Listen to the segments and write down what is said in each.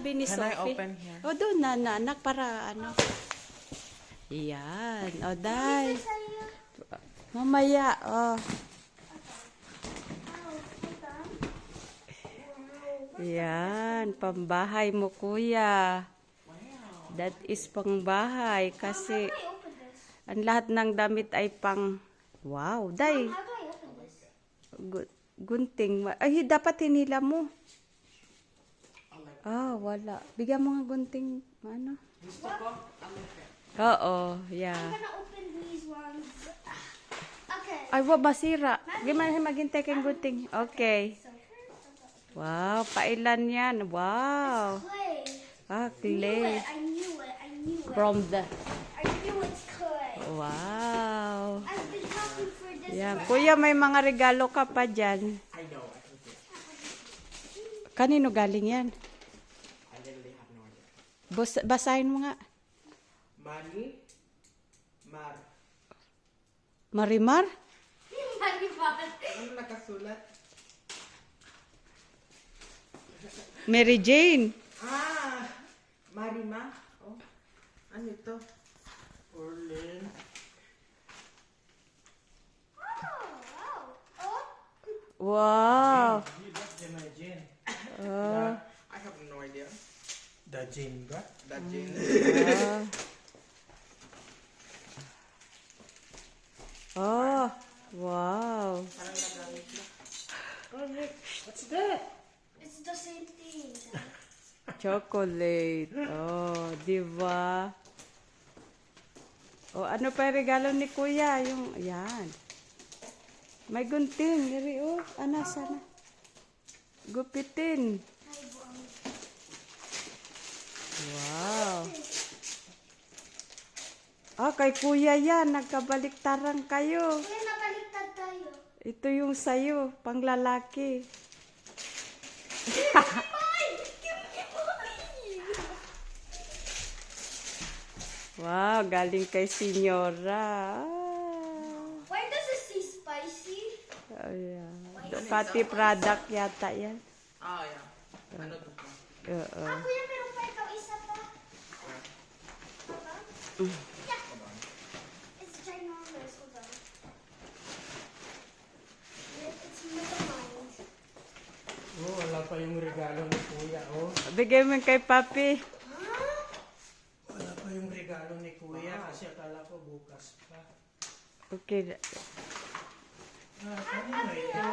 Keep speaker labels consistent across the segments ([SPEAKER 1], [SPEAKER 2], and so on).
[SPEAKER 1] sabi ni
[SPEAKER 2] Can
[SPEAKER 1] Sophie.
[SPEAKER 2] I open here?
[SPEAKER 1] O, doon na, anak, para ano. Yan. O, Day. Mamaya, oh. Yan, pambahay mo, kuya. That is pangbahay kasi ang lahat ng damit ay pang wow, Day.
[SPEAKER 3] How do I open this?
[SPEAKER 1] Gunting. Ay, dapat hinila mo. Ah, wala. Bigyan mo nga gunting, ano?
[SPEAKER 2] Gusto ko?
[SPEAKER 1] Oo, yeah.
[SPEAKER 3] I'm gonna open these ones. Okay.
[SPEAKER 1] Ay, wag masira. Gimana maghintay kang gunting. Okay.
[SPEAKER 3] So first,
[SPEAKER 1] Wow, pailan yan. Wow.
[SPEAKER 3] clay.
[SPEAKER 1] Ah,
[SPEAKER 3] I knew
[SPEAKER 1] clay.
[SPEAKER 3] it. I knew it. I knew it.
[SPEAKER 1] From the...
[SPEAKER 3] I knew it's clay.
[SPEAKER 1] Wow.
[SPEAKER 3] I've been talking for this
[SPEAKER 1] Yan.
[SPEAKER 3] for
[SPEAKER 1] Kuya, may mga regalo ka pa dyan.
[SPEAKER 2] I know. I took it.
[SPEAKER 1] Kanino galing yan?
[SPEAKER 2] I literally have no idea.
[SPEAKER 1] Basahin mo nga.
[SPEAKER 2] Money. Mar.
[SPEAKER 1] Marimar?
[SPEAKER 2] Ano nakasulat?
[SPEAKER 1] Mary Jane.
[SPEAKER 2] Ah! Marima. Oh. Ano ito? Orlin.
[SPEAKER 1] Wow.
[SPEAKER 2] Jin.
[SPEAKER 1] Oh.
[SPEAKER 2] I have no idea.
[SPEAKER 4] The Jin ba?
[SPEAKER 2] That Jin.
[SPEAKER 1] Oh. Wow.
[SPEAKER 2] Parang nagamit na.
[SPEAKER 4] What's that?
[SPEAKER 3] It's the same thing.
[SPEAKER 1] Chocolate. Oh, di ba? Oh, ano pa yung regalo ni Kuya? Yung, yan. May gunting. Yari, oh. Ana, sana. Gupitin. Wow. Ah, kay Kuya yan. Nagkabaliktaran kayo.
[SPEAKER 3] Kaya nabaliktad tayo.
[SPEAKER 1] Ito yung sayo, panglalaki. Wow, galing kay Senyora.
[SPEAKER 3] Why does it say spicy?
[SPEAKER 1] Ayan. Pati product yata yan.
[SPEAKER 2] Ah, yeah. Ano to?
[SPEAKER 1] Oo.
[SPEAKER 3] Kuya, meron pa ikaw isa pa. Yeah. It's ginormous. Hold on. It's metamized.
[SPEAKER 4] Oh, wala pa yung regalo ni Kuya, oh.
[SPEAKER 1] Bigay mo kay Papi.
[SPEAKER 4] Wala pa yung regalo ni Kuya kasi akala ko bukas pa.
[SPEAKER 1] Okay.
[SPEAKER 4] Ah, kanino ito?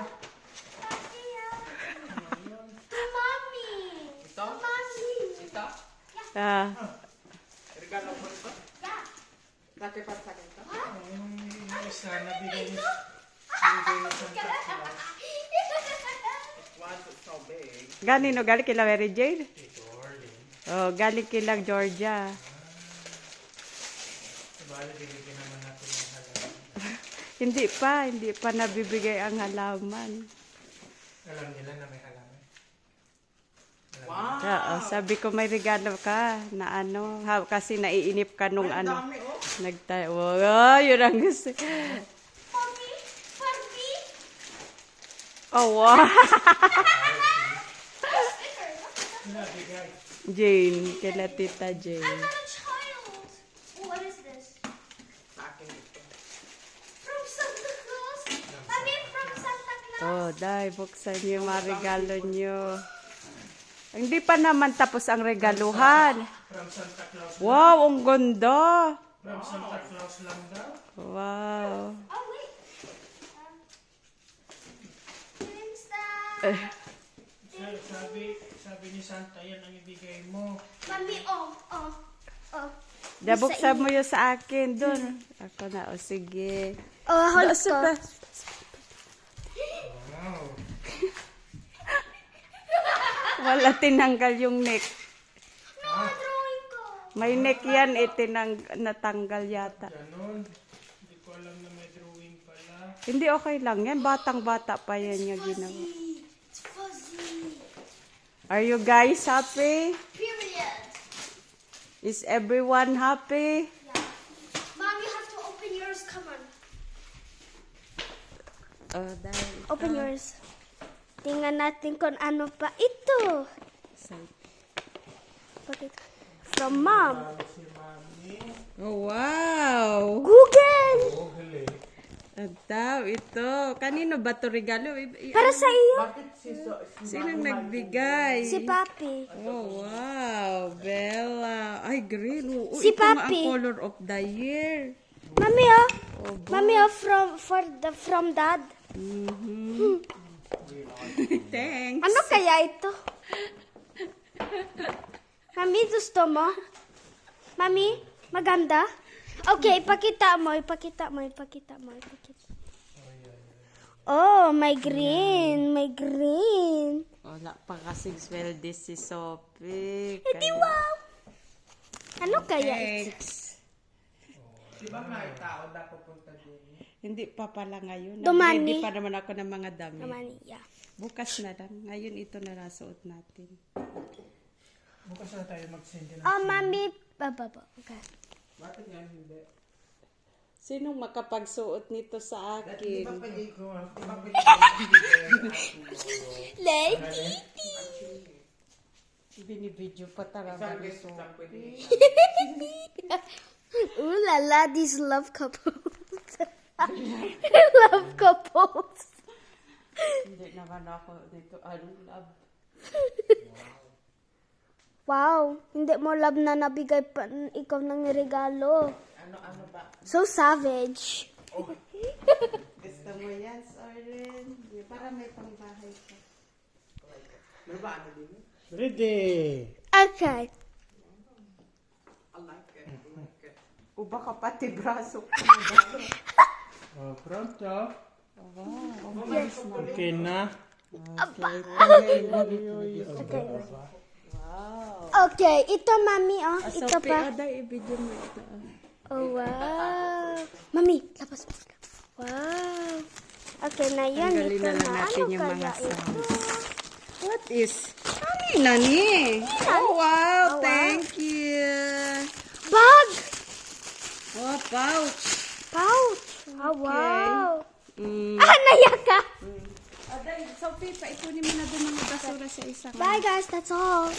[SPEAKER 3] To mommy.
[SPEAKER 2] Ito?
[SPEAKER 3] Mommy.
[SPEAKER 2] Ito?
[SPEAKER 1] Ah,
[SPEAKER 2] Regalo mo ito?
[SPEAKER 3] Yeah.
[SPEAKER 2] Dati pa sa akin ito?
[SPEAKER 4] Yung isa na bigay ni Santa Claus.
[SPEAKER 2] Once it's so big.
[SPEAKER 1] ganino galing kila Mary Jane?
[SPEAKER 4] Ito, Orlin.
[SPEAKER 1] Oh, galing kila Georgia.
[SPEAKER 4] Sabali, bigyan naman natin ng halaman.
[SPEAKER 1] Hindi pa nabibigay ang halaman.
[SPEAKER 4] Alam nila na may halaman.
[SPEAKER 2] Wow!
[SPEAKER 1] Oo, sabi ko may regalo ka na ano, kasi naiinip ka nung
[SPEAKER 2] Ang
[SPEAKER 1] ano.
[SPEAKER 2] dami, oh.
[SPEAKER 1] Wow, yun ang gusto.
[SPEAKER 3] Mommy. Mommy.
[SPEAKER 1] Oh, wow.
[SPEAKER 4] Sila bigay.
[SPEAKER 1] Jane, kila Tita
[SPEAKER 3] I'm
[SPEAKER 1] Jane.
[SPEAKER 3] not a child. What is this?
[SPEAKER 2] Sa akin ito.
[SPEAKER 3] From Santa Claus? Mommy, from Santa Claus?
[SPEAKER 1] Oh, dai, buksan niyo yung mga regalo niyo. Hindi pa naman tapos ang regaluhan.
[SPEAKER 4] From Santa Claus.
[SPEAKER 1] Wow, ang ganda.
[SPEAKER 4] From Santa Claus lang daw.
[SPEAKER 1] Wow.
[SPEAKER 3] Oh, wait. Insta.
[SPEAKER 4] Sabi ni Santa, yan ang ibigay mo.
[SPEAKER 3] Mommy, oh.
[SPEAKER 1] Buksan mo yun sa akin doon. Ako na, o sige.
[SPEAKER 3] Oh, hold
[SPEAKER 1] Super.
[SPEAKER 4] Wow.
[SPEAKER 1] Wala tinanggal yung neck.
[SPEAKER 3] No, drawing ko.
[SPEAKER 1] May neck yan, natanggal yata.
[SPEAKER 4] Ganon. Hindi ko alam na may drawing pala.
[SPEAKER 1] Hindi okay lang yan. Batang-bata pa yan yung ginawa.
[SPEAKER 3] It's fuzzy.
[SPEAKER 1] Are you guys happy?
[SPEAKER 3] Period.
[SPEAKER 1] Is everyone happy?
[SPEAKER 3] Yeah. Mom, you have to open yours. Come on.
[SPEAKER 1] Oh, dahil.
[SPEAKER 3] Open yours. Tingnan natin kung ano pa ito. ipakita. From mom.
[SPEAKER 4] Regalo si Mami.
[SPEAKER 1] Oh, wow!
[SPEAKER 3] Google!
[SPEAKER 4] Google eh.
[SPEAKER 1] Adaw, ito. Kanino ba to regalo?
[SPEAKER 3] Para sa iyo.
[SPEAKER 2] Bakit si
[SPEAKER 1] Sinong nagbigay?
[SPEAKER 3] Si Papi.
[SPEAKER 1] Oh, wow. Bella. Ay, green. Oo,
[SPEAKER 3] Si
[SPEAKER 1] ito nga ang
[SPEAKER 3] Papi.
[SPEAKER 1] color of the year.
[SPEAKER 3] Mami, oh. Mami, oh, from dad.
[SPEAKER 1] Thanks.
[SPEAKER 3] Ano kaya ito? Mami, gusto mo? Mami, maganda? Okay, ipakita mo. Oh, may green.
[SPEAKER 1] Wala pa kasing sweldo si Sophie.
[SPEAKER 3] Wow! Ano kaya ito?
[SPEAKER 1] Thanks.
[SPEAKER 2] Di ba may tao na pupunta din?
[SPEAKER 1] Hindi pa pala ngayon.
[SPEAKER 3] Dumani.
[SPEAKER 1] Hindi pa naman ako ng mga dami.
[SPEAKER 3] Naman, yeah.
[SPEAKER 1] Bukas na lang. Ngayon ito na nasuot natin.
[SPEAKER 4] Bukas na tayo mag-send din.
[SPEAKER 3] Oh, Mami. Baba. Okay.
[SPEAKER 2] Bakit nga hindi?
[SPEAKER 1] Sinong makapagsuot nito sa
[SPEAKER 2] Di ba
[SPEAKER 1] akin?
[SPEAKER 2] pwede ko? Di ba pwede
[SPEAKER 3] Lady.
[SPEAKER 1] Binibidyo pa talaga.
[SPEAKER 2] Isang guest lang pwede.
[SPEAKER 3] Ooh la la, these love couples. Love couples.
[SPEAKER 1] Hindi naman ako nito. Love.
[SPEAKER 3] Wow, hindi mo love na nabigay pa ikaw ng regalo.
[SPEAKER 2] Ano ba?
[SPEAKER 3] So savage.
[SPEAKER 1] Gusto mo yan, Soren? Para may pangbahay ka.
[SPEAKER 2] Ano ba? Ano din?
[SPEAKER 4] Ready!
[SPEAKER 3] Okay.
[SPEAKER 2] I like it.
[SPEAKER 1] O baka pati braso ko.
[SPEAKER 4] Oh, pronto?
[SPEAKER 1] Yes,
[SPEAKER 4] Okay na?
[SPEAKER 3] Okay, ito mami oh. Ito
[SPEAKER 1] Sophie,
[SPEAKER 3] pa.
[SPEAKER 1] aday, i-video mo ito.
[SPEAKER 3] Oh wow. Mami, labas mo. Wow. Okay, na yan.
[SPEAKER 1] Tanggalin
[SPEAKER 3] Ito
[SPEAKER 1] na lang
[SPEAKER 3] na.
[SPEAKER 1] natin
[SPEAKER 3] Ano
[SPEAKER 1] yung
[SPEAKER 3] kaya
[SPEAKER 1] mga
[SPEAKER 3] ito?
[SPEAKER 1] What is? Ano yun, Nani? Oh, wow. Thank you.
[SPEAKER 3] Bag!
[SPEAKER 1] Oh, pouch.
[SPEAKER 3] Pouch. Oh, wow.
[SPEAKER 1] Mm.
[SPEAKER 3] Ah, naiyak ka.
[SPEAKER 1] Aday, Sophie, paipunin mo na doon mga basura sa isang.
[SPEAKER 3] Bye guys, that's all.